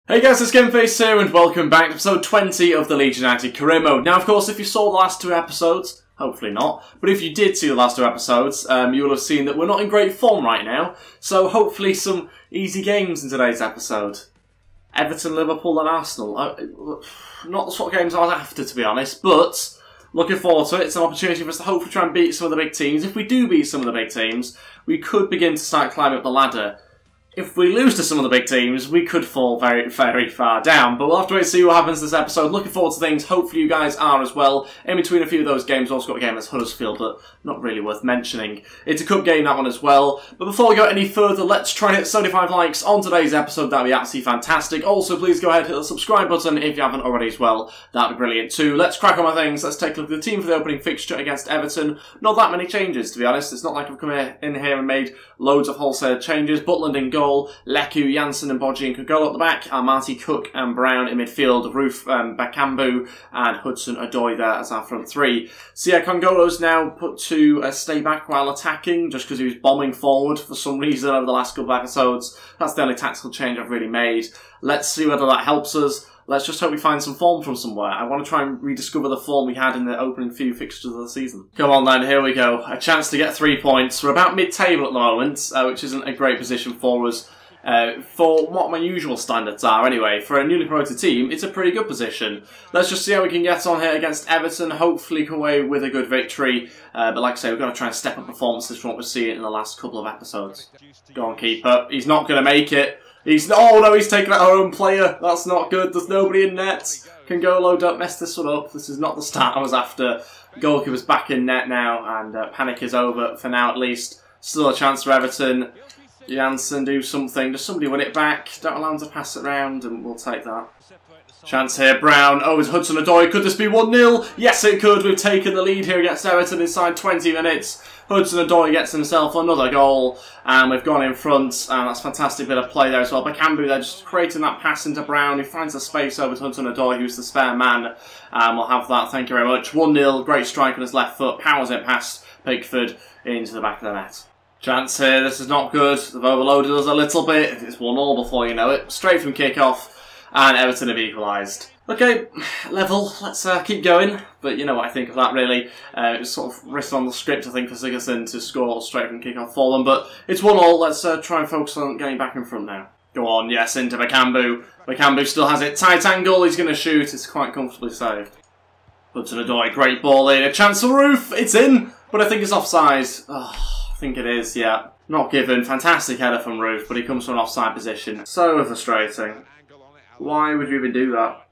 Hey guys, it's Gameface here and welcome back to episode 20 of the Leeds United career mode. Now of course if you saw the last two episodes, hopefully not, but if you did see the last two episodes, you will have seen that we're not in great form right now, so hopefully some easy games in today's episode. Everton, Liverpool and Arsenal. Not the sort of games I was after, to be honest, but looking forward to it. It's an opportunity for us to hopefully try and beat some of the big teams. If we do beat some of the big teams, we could begin to start climbing up the ladder. If we lose to some of the big teams, we could fall very, very far down. But we'll have to wait and see what happens this episode. Looking forward to things. Hopefully you guys are as well. In between a few of those games, also got a game against Huddersfield, but not really worth mentioning. It's a cup game, that one as well. But before we go any further, let's try and hit 75 likes on today's episode. That'd be absolutely fantastic. Also, please go ahead and hit the subscribe button if you haven't already as well. That'd be brilliant too. Let's crack on my things. Let's take a look at the team for the opening fixture against Everton. Not that many changes, to be honest. It's not like I've come in here and made loads of wholesale changes. Butland in goal. Leku, Janssen and Bodji and Kogolo at the back, Marty, Cook and Brown in midfield, Roof, Bakambu and Hudson-Odoi there as our front three. So yeah, Kongolo's now put to stay back while attacking, just because he was bombing forward for some reason over the last couple of episodes. That's the only tactical change I've really made. Let's see whether that helps us. Let's just hope we find some form from somewhere. I want to try and rediscover the form we had in the opening few fixtures of the season. Come on then, here we go. A chance to get 3 points. We're about mid-table at the moment, which isn't a great position for us. For what my usual standards are anyway, for a newly promoted team, it's a pretty good position. Let's just see how we can get on here against Everton, hopefully come away with a good victory. But like I say, we've got to try and step up performances from what we're seeing in the last couple of episodes. Go on, keeper. He's not going to make it. Oh no, he's taken out our own player. That's not good. There's nobody in net. Kongolo, don't mess this one up. This is not the start I was after. Goalkeeper's back in net now, and panic is over for now at least. Still a chance for Everton. Janssen, do something. Does somebody win it back? Don't allow him to pass it round, and we'll take that. Chance here, Brown. Oh, it's Hudson-Odoi. Could this be 1-0? Yes, it could. We've taken the lead here against Everton inside 20 minutes. Hudson-Odoi gets himself another goal, and we've gone in front, and that's a fantastic bit of play there as well. Bakambu there just creating that pass into Brown, who finds the space over to Hudson-Odoi, who's the spare man, and we'll have that. Thank you very much. 1-0, great strike on his left foot, powers it past Pickford into the back of the net. Chance here, this is not good. They've overloaded us a little bit. It's 1-0 before you know it. Straight from kick-off, and Everton have equalised. Okay, level, let's keep going. But you know what I think of that, really. It was sort of written on the script, I think, for Sigurdsson to score straight from kick-off for them. But it's 1-0, let's try and focus on getting back in front now. Go on, yes, into Bakambu. Bakambu still has it. Tight angle, he's going to shoot. It's quite comfortably saved. Hudson-Odoi, great ball in. A chance for Roof, it's in, but I think it's offside. Oh, I think it is, yeah. Not given. Fantastic header from Roof, but he comes from an offside position. So frustrating. Why would you even do that?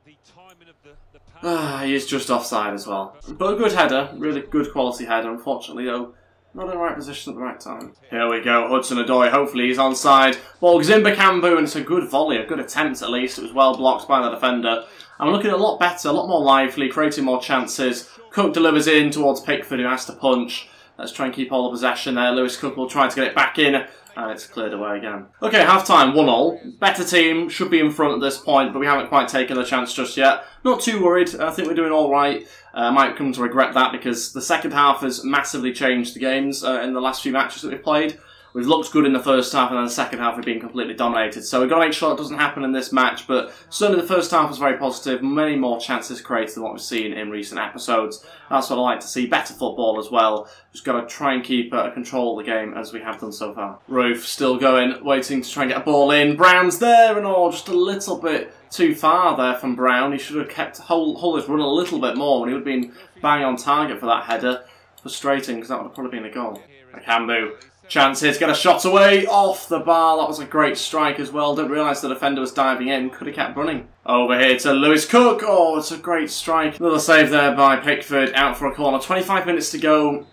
He is just offside as well. But a good header. Really good quality header. Unfortunately, though, not in the right position at the right time. Here we go. Hudson-Odoi. Hopefully he's onside. Ball goes in Bakambu, and it's a good volley. A good attempt, at least. It was well blocked by the defender. And we're looking a lot better, a lot more lively, creating more chances. Cook delivers in towards Pickford, who has to punch. Let's try and keep all the possession there. Lewis Cook will try to get it back in, and it's cleared away again. Okay, half-time, 1-0. Better team, should be in front at this point, but we haven't quite taken the chance just yet. Not too worried, I think we're doing all right. I might come to regret that because the second half has massively changed the games in the last few matches that we've played. We've looked good in the first half, and then the second half we've been completely dominated. So we've got to make sure it doesn't happen in this match, but certainly the first half was very positive. Many more chances created than what we've seen in recent episodes. That's what I like to see. Better football as well. Just got to try and keep control of the game as we have done so far. Roof still going, waiting to try and get a ball in. Brown's there, and all just a little bit too far there from Brown. He should have kept hold his run a little bit more when he would have been bang on target for that header. Frustrating, because that would have probably been a goal. Bakambu. Chance here to get a shot away off the bar. That was a great strike as well. Didn't realise the defender was diving in. Could have kept running. Over here to Lewis Cook. Oh, it's a great strike. Another save there by Pickford. Out for a corner. 25 minutes to go.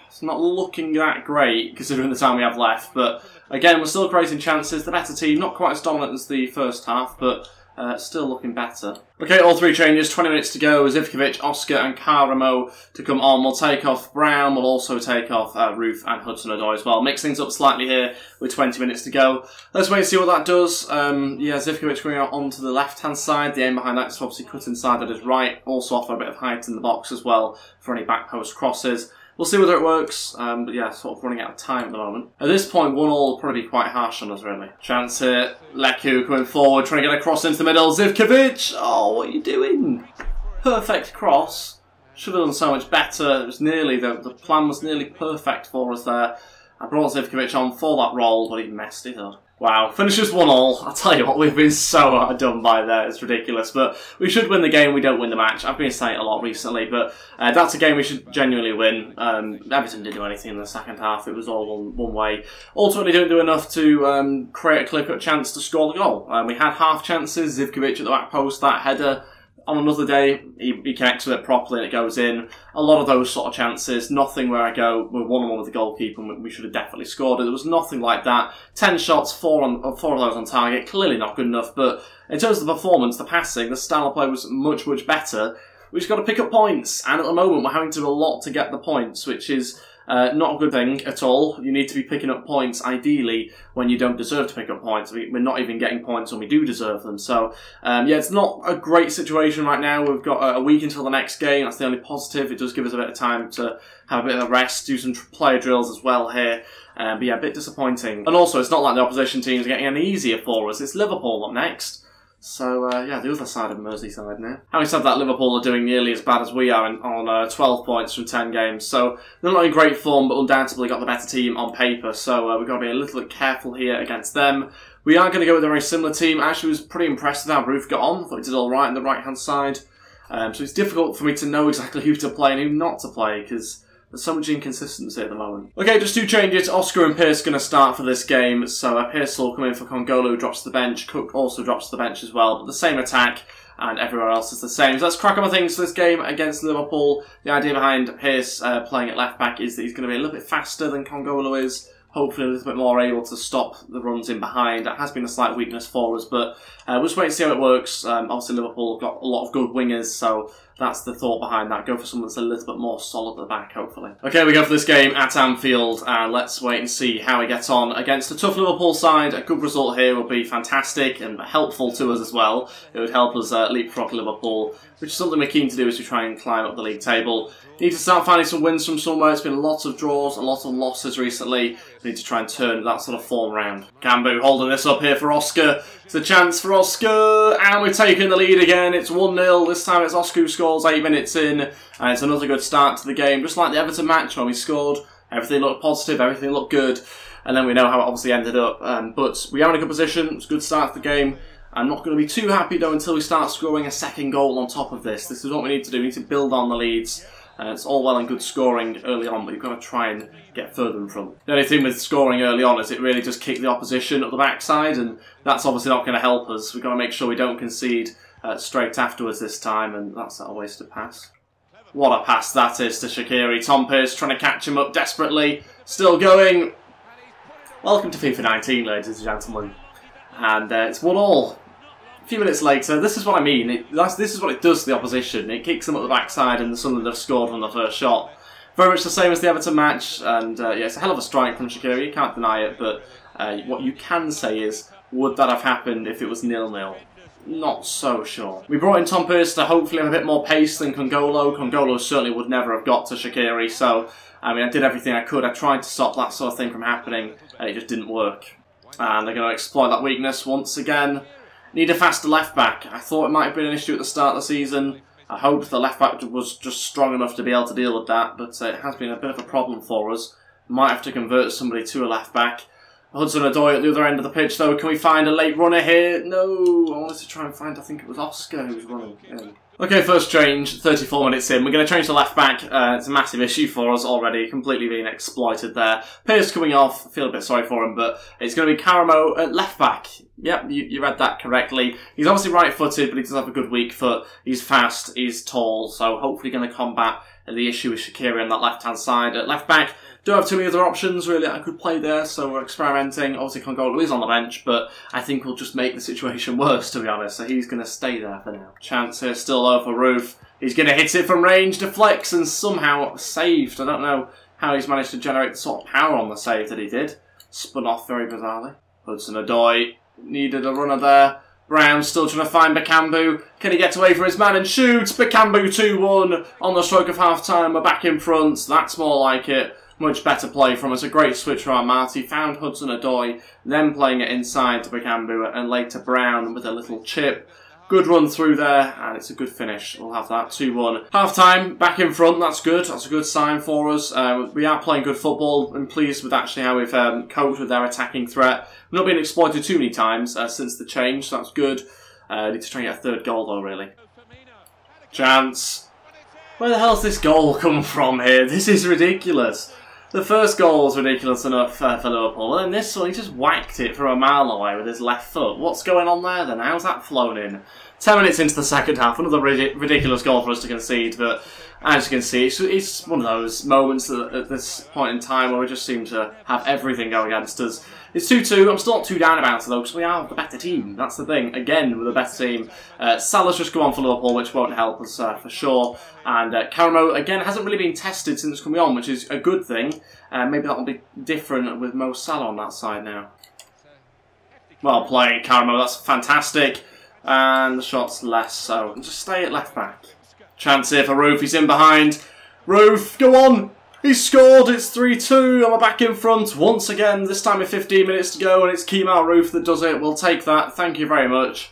It's not looking that great considering the time we have left. But again, we're still creating chances. The better team. Not quite as dominant as the first half, but still looking better. Okay, all three changes, 20 minutes to go. Zivkovic, Oscar and Karamo to come on. We'll take off Brown, we'll also take off Roof and Hudson-Odoi as well. Mix things up slightly here with 20 minutes to go. Let's wait and see what that does. Yeah, Zivkovic going out onto the left-hand side. The aim behind that is obviously cut inside at his right. Also offer a bit of height in the box as well for any back post crosses. We'll see whether it works, but yeah, sort of running out of time at the moment. At this point, 1-1 will probably be quite harsh on us, really. Chance here, Leku coming forward, trying to get a cross into the middle. Zivkovic! Oh, what are you doing? Perfect cross. Should have done so much better. It was nearly, the plan was nearly perfect for us there. I brought Zivkovic on for that role, but he messed it up. Wow, finishes 1-1. I'll tell you what, we've been so outdone by there. It's ridiculous, but we should win the game. We don't win the match. I've been saying it a lot recently, but that's a game we should genuinely win. Everton didn't do anything in the second half. It was all one way. Ultimately, didn't do enough to create a clear-cut chance to score the goal. We had half chances. Zivkovic at the back post, that header. On another day, he connects with it properly and it goes in. A lot of those sort of chances. Nothing where I go, we're 1-1 with the goalkeeper and we should have definitely scored it. There was nothing like that. 10 shots, 4 of those on target. Clearly not good enough. But in terms of the performance, the passing, the style of play was much, much better. We just got to pick up points. And at the moment, we're having to do a lot to get the points, which is not a good thing at all. You need to be picking up points, ideally, when you don't deserve to pick up points. We're not even getting points when we do deserve them. So, yeah, it's not a great situation right now. We've got a week until the next game. That's the only positive. It does give us a bit of time to have a bit of a rest, do some player drills as well here. But yeah, a bit disappointing. And also, it's not like the opposition teams are getting any easier for us. It's Liverpool up next. So, yeah, the other side of Merseyside now. Having said that, Liverpool are doing nearly as bad as we are on 12 points from 10 games. So, they're not in great form, but undoubtedly got the better team on paper. So, we've got to be a little bit careful here against them. We are going to go with a very similar team. I actually was pretty impressed with how Roof got on. Thought he did all right on the right-hand side. So, it's difficult for me to know exactly who to play and who not to play, because there's so much inconsistency at the moment. Okay, just 2 changes. Oscar and Pearce going to start for this game. So Pearce will come in for Congolo, who drops to the bench. Cook also drops to the bench as well. But the same attack, and everywhere else is the same. So let's crack on with things for this game against Liverpool. The idea behind Pearce playing at left-back is that he's going to be a little bit faster than Congolo is. Hopefully a little bit more able to stop the runs in behind. That has been a slight weakness for us, but we'll just wait and see how it works. Obviously Liverpool have got a lot of good wingers, so that's the thought behind that. Go for someone that's a little bit more solid at the back, hopefully. Okay, we go for this game at Anfield, and let's wait and see how he gets on against a tough Liverpool side. A good result here would be fantastic and helpful to us as well. It would help us leapfrog Liverpool, which is something we're keen to do as we try and climb up the league table. We need to start finding some wins from somewhere. It's been lots of draws, a lot of losses recently. We need to try and turn that sort of form round. Gambu holding this up here for Oscar. It's a chance for Oscar, and we're taking the lead again. It's 1-0. This time it's Oscar who scores 8 minutes in, and it's another good start to the game. Just like the Everton match when we scored, everything looked positive, everything looked good, and then we know how it obviously ended up. But we are in a good position. It's a good start to the game. I'm not going to be too happy though until we start scoring a second goal on top of this. This is what we need to do. We need to build on the leads. It's all well and good scoring early on, but you've got to try and get further in front. The only thing with scoring early on is it really just kicked the opposition up the backside, and that's obviously not going to help us. We've got to make sure we don't concede straight afterwards this time, and that's a wasted pass. What a pass that is to Shaqiri. Tom Pearce trying to catch him up desperately. Still going. Welcome to FIFA 19, ladies and gentlemen. And it's 1-1. A few minutes later, this is what I mean. This is what it does to the opposition. It kicks them up the backside, and suddenly they've scored from the first shot. Very much the same as the Everton match, and yeah, it's a hell of a strike from Shaqiri. You can't deny it, but what you can say is, would that have happened if it was 0-0? Not so sure. We brought in Tom Pearce to hopefully have a bit more pace than Congolo. Congolo certainly would never have got to Shaqiri, so I mean, I did everything I could. I tried to stop that sort of thing from happening, and it just didn't work. And they're going to exploit that weakness once again. Need a faster left-back. I thought it might have been an issue at the start of the season. I hoped the left-back was just strong enough to be able to deal with that, but it has been a bit of a problem for us. Might have to convert somebody to a left-back. Hudson-Odoi at the other end of the pitch, though. Can we find a late runner here? No, I wanted to try and find, I think it was Oscar who was running in. Okay, first change, 34 minutes in. We're going to change the left-back. It's a massive issue for us already, completely being exploited there. Pearce coming off, I feel a bit sorry for him, but it's going to be Karamo at left-back. Yep, you read that correctly. He's obviously right-footed, but he does have a good weak foot. He's fast, he's tall, so hopefully going to combat the issue with Shaqiri on that left-hand side. At left-back, don't have too many other options, really, I could play there, so we're experimenting. Obviously, Congolo is on the bench, but I think we'll just make the situation worse, to be honest, so he's going to stay there for now. Chance here, still low for Roof. He's going to hit it from range, deflects, and somehow saved. I don't know how he's managed to generate the sort of power on the save that he did. Spun off very bizarrely. Hudson-Odoi needed a runner there. Brown still trying to find Bakambu. Can he get away from his man and shoots? Bakambu 2-1 on the stroke of half-time. We're back in front. That's more like it. Much better play from us. A great switch from Marty. Found Hudson-Odoi. Then playing it inside to Bakambu and later Brown with a little chip. Good run through there, and it's a good finish. We'll have that 2-1. Half-time, back in front. That's good. That's a good sign for us. We are playing good football. I'm pleased with actually how we've coped with their attacking threat. We've not been exploited too many times since the change, so that's good. Need to try and get a third goal, though, really. Chance. Where the hell's this goal come from here? This is ridiculous. The first goal was ridiculous enough for Liverpool, and this one, he just whacked it from a mile away with his left foot. What's going on there then? How's that flown in? 10 minutes into the second half, another ridiculous goal for us to concede, but as you can see, it's one of those moments at this point in time where we just seem to have everything go against us. It's 2-2. I'm still not too down about it though, because we are the better team. That's the thing. Again, we're the better team. Salah's just come on for Liverpool, which won't help us for sure. And Caramo, again, hasn't really been tested since coming on, which is a good thing. Maybe that'll be different with Mo Salah on that side now. Well played, Caramo. That's fantastic. And the shot's less, so just stay at left back. Chance here for Roof. He's in behind. Roof, go on! He scored, it's 3-2, and we're back in front once again, this time with 15 minutes to go, and it's Kemal Roof that does it. We'll take that, thank you very much.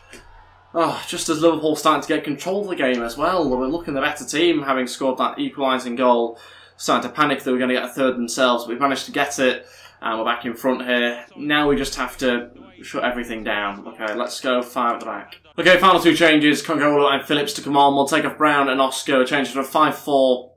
Oh, just as Liverpool starting to get control of the game as well, we're looking the better team, having scored that equalising goal. Starting to panic that we're going to get a third themselves, but we've managed to get it, and we're back in front here. Now we just have to shut everything down. Okay, let's go 5 at the back. Okay, final 2 changes, Congolo and Phillips to come on. We'll take off Brown and Oscar, change to a 5-4.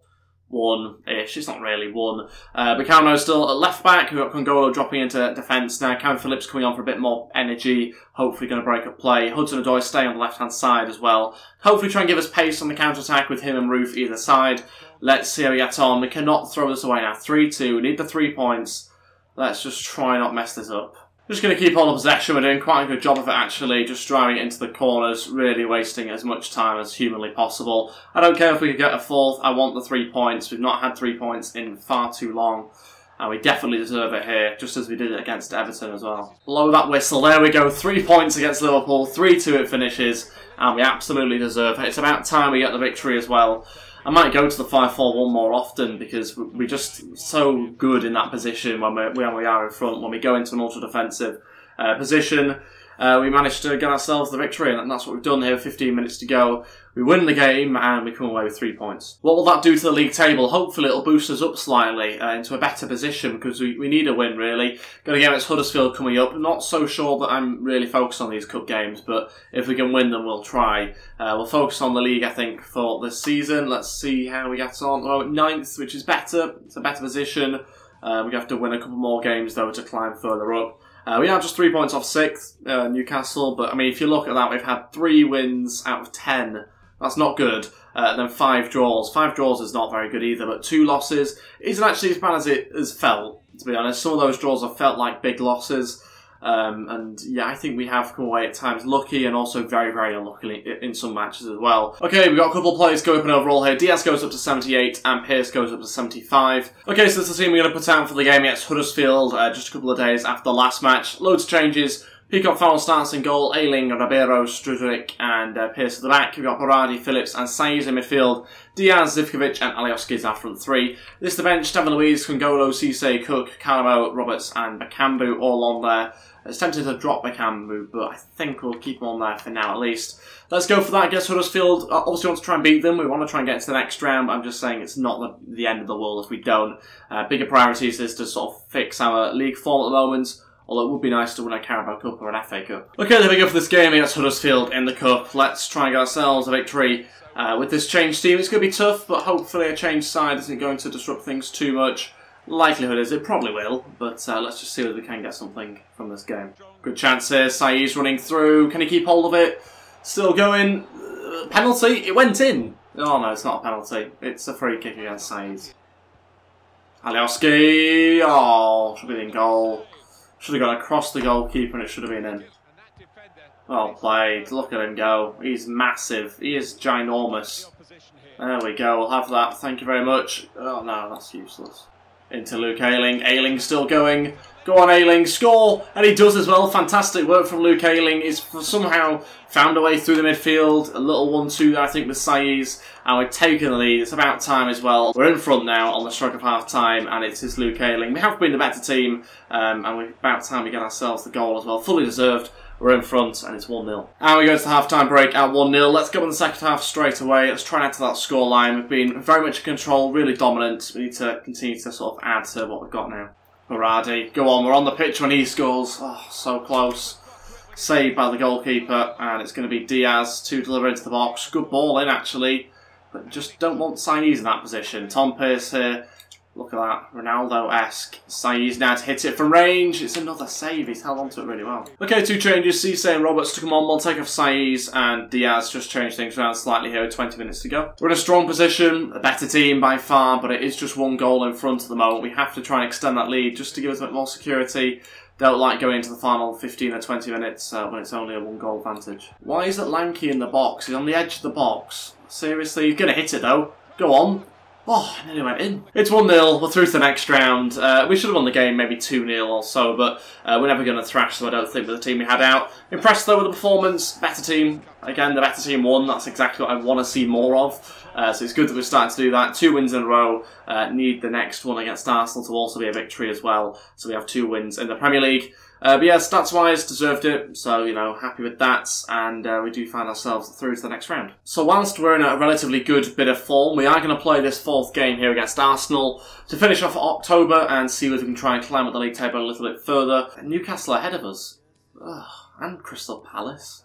1-ish, it's not really 1. Bacano's still at left back, we've got Congolo dropping into defence now. Cam Phillips coming on for a bit more energy, hopefully going to break up play. Hudson-Odoi staying on the left hand side as well. Hopefully try and give us pace on the counter-attack with him and Roof either side. Let's see how we get on. We cannot throw this away now. 3-2, we need the 3 points. Let's just try not mess this up. Just going to keep all the possession. We're doing quite a good job of it actually, just driving it into the corners, really wasting as much time as humanly possible. I don't care if we could get a 4th, I want the 3 points. We've not had 3 points in far too long, and we definitely deserve it here, just as we did it against Everton as well. Blow that whistle, there we go, 3 points against Liverpool, 3-2 it finishes, and we absolutely deserve it. It's about time we get the victory as well. I might go to the 5-4-1 more often because we're just so good in that position when we are in front. When we go into an ultra-defensive position, we manage to get ourselves the victory, and that's what we've done here. 15 minutes to go. We win the game and we come away with 3 points. What will that do to the league table? Hopefully it'll boost us up slightly into a better position because we need a win really. Got a game against Huddersfield coming up. Not so sure that I'm really focused on these cup games, but if we can win them we'll try. We'll focus on the league I think for this season. Let's see how we get on. Well, 9th, which is better. It's a better position. We have to win a couple more games though to climb further up. We are just 3 points off 6th, Newcastle, but I mean if you look at that we've had 3 wins out of 10. That's not good. Then 5 draws. 5 draws is not very good either, but 2 losses isn't actually as bad as it has felt, to be honest. Some of those draws have felt like big losses. And yeah, I think we have come away at times lucky and also very, very unlucky in some matches as well. Okay, we've got a couple of players going overall here. Diaz goes up to 78 and Pearce goes up to 75. Okay, so this is the team we're going to put out for the game against Huddersfield just a couple of days after the last match. Loads of changes. Peacock Farrell starts in goal, Ayling, Ribeiro, Strudrick and Pearce at the back. We've got Berardi, Phillips and Saiz in midfield. Diaz, Zivkovic and Alioski is our front 3. This is the bench, David Luiz, Congolo, Cisse, Cook, Caramo, Roberts and Bakambu all on there. It's tempted to drop Bakambu, but I think we'll keep him on there for now at least. Let's go for that against Huddersfield. Obviously want to try and beat them. We want to try and get into the next round, but I'm just saying it's not the end of the world if we don't. Bigger priorities is to sort of fix our league form at the moment. Although it would be nice to win a Carabao Cup or an FA Cup. Okay, there we go for this game against Huddersfield in the Cup. Let's try and get ourselves a victory with this changed team. It's going to be tough, but hopefully a changed side isn't going to disrupt things too much. Likelihood is it probably will, but let's just see whether we can get something from this game. Good chance here. Saiz running through. Can he keep hold of it? Still going. Penalty? It went in. Oh no, it's not a penalty. It's a free kick against Saiz. Alioski. Oh, should be in goal. Should have gone across the goalkeeper and it should have been in. Well played. Look at him go. He's massive. He is ginormous. There we go. We'll have that. Thank you very much. Oh no, that's useless. Into Luke Ayling. Ayling still going. Go on, Ayling, score! And he does as well. Fantastic work from Luke Ayling. He's somehow found a way through the midfield. A little 1-2 there, I think, with Saiz. And we're taking the lead. It's about time as well. We're in front now on the stroke of half-time, and it's his Luke Ayling. We have been the better team, and we're about time we get ourselves the goal as well. Fully deserved. We're in front, and it's 1-0. And we go to the half-time break at 1-0. Let's go in the second half straight away. Let's try and add to that scoreline. We've been very much in control, really dominant. We need to continue to sort of add to what we've got now. Berardi, go on, we're on the pitch when he scores. Oh, so close. Saved by the goalkeeper, and it's going to be Diaz to deliver into the box. Good ball in, actually, but just don't want Saiz in that position. Tom Pearce here. Look at that, Ronaldo-esque. Saiz now to hit it from range. It's another save, he's held onto it really well. Okay, 2 changes. Cisse and Roberts to come on. We'll take off Saiz, and Diaz just changed things around slightly here with 20 minutes to go. We're in a strong position, a better team by far, but it is just 1 goal in front at the moment. We have to try and extend that lead just to give us a bit more security. Don't like going into the final 15 or 20 minutes when it's only a 1-goal advantage. Why is it Lanky in the box? He's on the edge of the box. Seriously, he's going to hit it though. Go on. Oh, nearly went in. It's 1-0, we're through to the next round. We should have won the game maybe 2-0 or so, but we're never going to thrash them, I don't think, with the team we had out. Impressed though with the performance, better team. Again, the better team won, that's exactly what I want to see more of. So it's good that we're starting to do that. 2 wins in a row, need the next one against Arsenal to also be a victory as well. So we have 2 wins in the Premier League. But yeah, stats-wise, deserved it, so, you know, happy with that, and we do find ourselves through to the next round. So whilst we're in a relatively good bit of form, we are going to play this 4th game here against Arsenal to finish off October and see whether we can try and climb up the league table a little bit further. Newcastle ahead of us. Ugh, and Crystal Palace.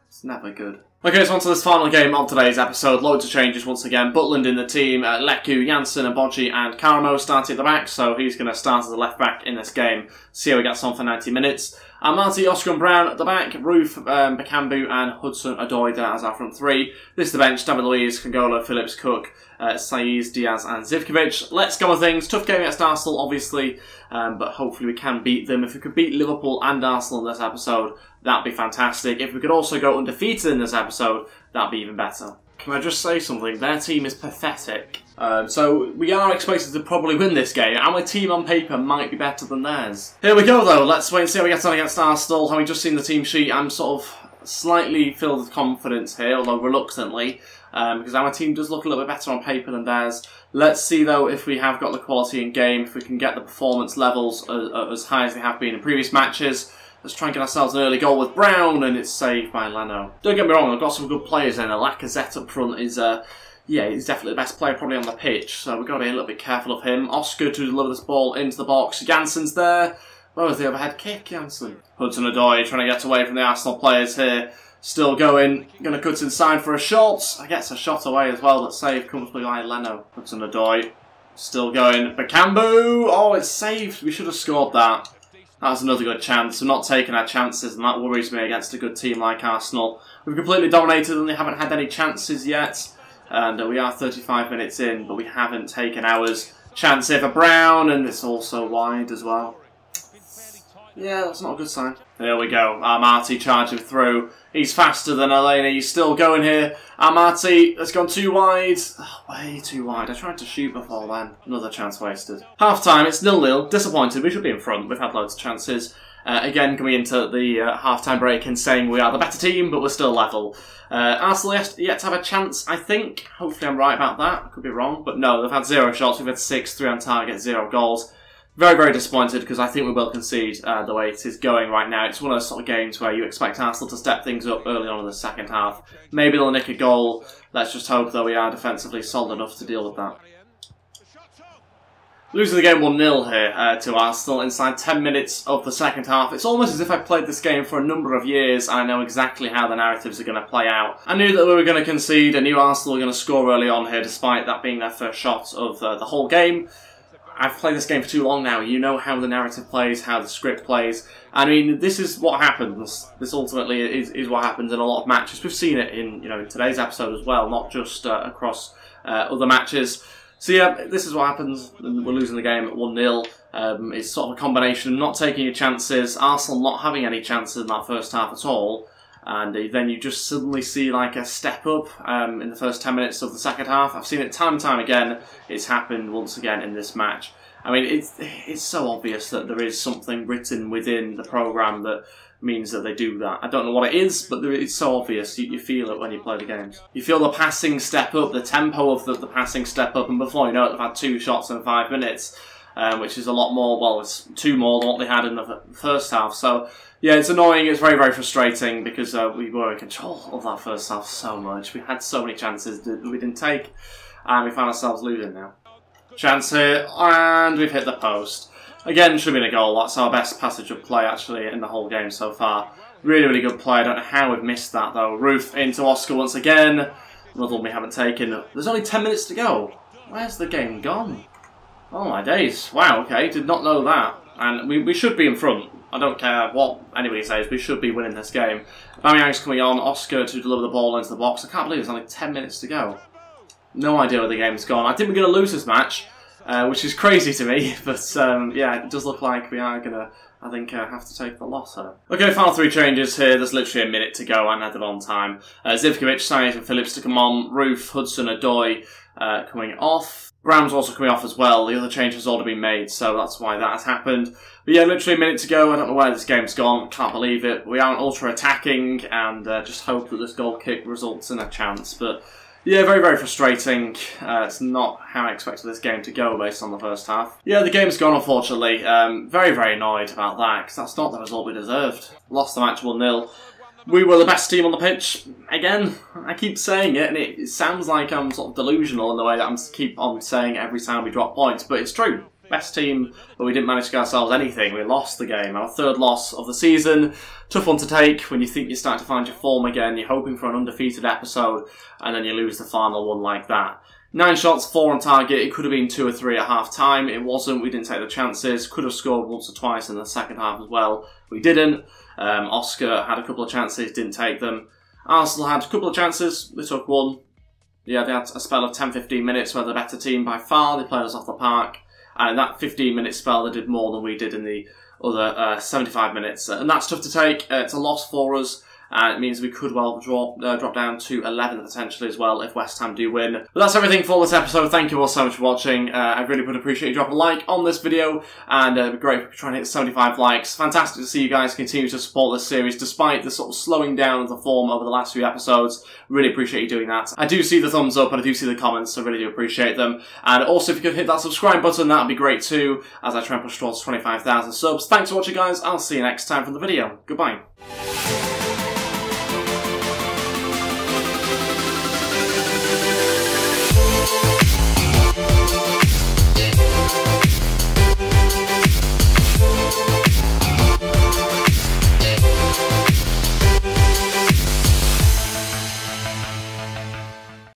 It's never good. Okay, so on to this final game of today's episode. Loads of changes once again. Butland in the team, Leku, Janssen, Abogi and Karamo starting at the back, so he's going to start as a left back in this game. See how he gets on for 90 minutes. Marty, Oscar and Brown at the back, Roof, Bakambu and Hudson-Odoi as our front 3. This is the bench, David Luiz, Kongola, Phillips, Cook, Saiz, Diaz and Zivkovic. Let's go with things. Tough game against Arsenal, obviously, but hopefully we can beat them. If we could beat Liverpool and Arsenal in this episode, that'd be fantastic. If we could also go undefeated in this episode, that'd be even better. Can I just say something? Their team is pathetic. So we are expected to probably win this game. Our team on paper might be better than theirs. Here we go though. Let's wait and see how we get on against Arsenal. Having just seen the team sheet, I'm sort of slightly filled with confidence here, although reluctantly, because our team does look a little bit better on paper than theirs. Let's see though if we have got the quality in game, if we can get the performance levels as high as they have been in previous matches. Let's try and get ourselves an early goal with Brown, and it's saved by Leno. Don't get me wrong, I've got some good players in. Lacazette up front is, yeah, he's definitely the best player probably on the pitch, so we've got to be a little bit careful of him. Oscar to deliver this ball into the box. Janssen's there. Where was the overhead kick, Janssen? Hudson-Odoi trying to get away from the Arsenal players here. Still going. Going to cut inside for a shot. I gets a shot away as well, but saved comfortably by Leno. Hudson-Odoi still going. Bakambu! Oh, it's saved. We should have scored that. That was another good chance. We're not taking our chances, and that worries me against a good team like Arsenal. We've completely dominated them. They haven't had any chances yet. And we are 35 minutes in, but we haven't taken ours. Chance here for Brown, and it's also wide as well. Yeah, that's not a good sign. There we go. Marty charging through. He's faster than Elena. He's still going here. Marty has gone too wide. Oh, way too wide. I tried to shoot before then. Another chance wasted. Half time, it's 0-0. Disappointed. We should be in front. We've had loads of chances. Again, coming into the half-time break and saying we are the better team, but we're still level. Arsenal yet to have a chance, I think. Hopefully I'm right about that. I could be wrong. But no, they've had 0 shots. We've had 6, 3 on target, 0 goals. Very, very disappointed because I think we will concede the way it is going right now. It's one of those sort of games where you expect Arsenal to step things up early on in the second half. Maybe they'll nick a goal. Let's just hope that we are defensively solid enough to deal with that. Losing the game 1-0 here to Arsenal inside 10 minutes of the second half. It's almost as if I've played this game for a number of years and I know exactly how the narratives are going to play out. I knew that we were going to concede. I knew Arsenal were going to score early on here despite that being their first shot of the whole game. I've played this game for too long now. You know how the narrative plays, how the script plays. I mean, this is what happens. This ultimately is what happens in a lot of matches. We've seen it in today's episode as well, not just across other matches. So yeah, this is what happens. We're losing the game at 1-0. It's sort of a combination of not taking your chances, Arsenal not having any chances in that first half at all, and then you just suddenly see like a step up in the first 10 minutes of the second half. I've seen it time and time again. It's happened once again in this match. I mean, it's so obvious that there is something written within the programme that means that they do that. I don't know what it is, but it's so obvious. You feel it when you play the games. You feel the passing step up, the tempo of the passing step up, and before you know it, they've had 2 shots in 5 minutes, which is a lot more, well, it's 2 more than what they had in the first half. So, yeah, it's annoying, it's very, very frustrating, because we were in control of that first half so much. We had so many chances that we didn't take, and we found ourselves losing now. Chance here, and we've hit the post. Again, should have been a goal. That's our best passage of play, actually, in the whole game so far. Really, really good play. I don't know how we've missed that, though. Ruth into Oscar once again. Another one we haven't taken. There's only 10 minutes to go. Where's the game gone? Oh, my days. Wow, okay. Did not know that. And we should be in front. I don't care what anybody says. We should be winning this game. Aubameyang's coming on. Oscar to deliver the ball into the box. I can't believe there's only 10 minutes to go. No idea where the game's gone. I think we're going to lose this match. Which is crazy to me, but yeah, it does look like we are going to, I think, have to take the loss here. Okay, final 3 changes here. There's literally a minute to go and added on time. Zivkovic, Sainz and Phillips to come on. Roof, Hudson, Odoi coming off. Brown's also coming off as well. The other change has already been made, so that's why that has happened. But yeah, literally a minute to go. I don't know where this game's gone. Can't believe it. We aren't ultra-attacking, and just hope that this goal kick results in a chance. But yeah, very, very frustrating. It's not how I expected this game to go based on the first half. Yeah, the game's gone, unfortunately. Very, very annoyed about that, because that's not the result we deserved. Lost the match 1-0. We were the best team on the pitch. Again, I keep saying it, and it sounds like I'm sort of delusional in the way that I keep on saying it every time we drop points, but it's true. Best team, but we didn't manage to get ourselves anything. We lost the game. Our 3rd loss of the season. Tough one to take when you think you're starting to find your form again. You're hoping for an undefeated episode, and then you lose the final one like that. 9 shots, 4 on target. It could have been 2 or 3 at half time. It wasn't. We didn't take the chances. Could have scored once or twice in the second half as well. We didn't. Oscar had a couple of chances, didn't take them. Arsenal had a couple of chances. They took 1. Yeah, they had a spell of 10-15 minutes where they're the better team by far. They played us off the park. And in that 15-minute spell, they did more than we did in the other 75 minutes. And that's tough to take. It's a loss for us. And it means we could well drop down to 11 potentially as well if West Ham do win. But that's everything for this episode. Thank you all so much for watching. I really would appreciate you dropping a like on this video. And it'd be great if we could try and hit 75 likes. Fantastic to see you guys continue to support this series despite the sort of slowing down of the form over the last few episodes. Really appreciate you doing that. I do see the thumbs up and I do see the comments, so I really do appreciate them. And also if you could hit that subscribe button, that would be great too, as I try and push towards 25,000 subs. Thanks for watching guys. I'll see you next time for the video. Goodbye.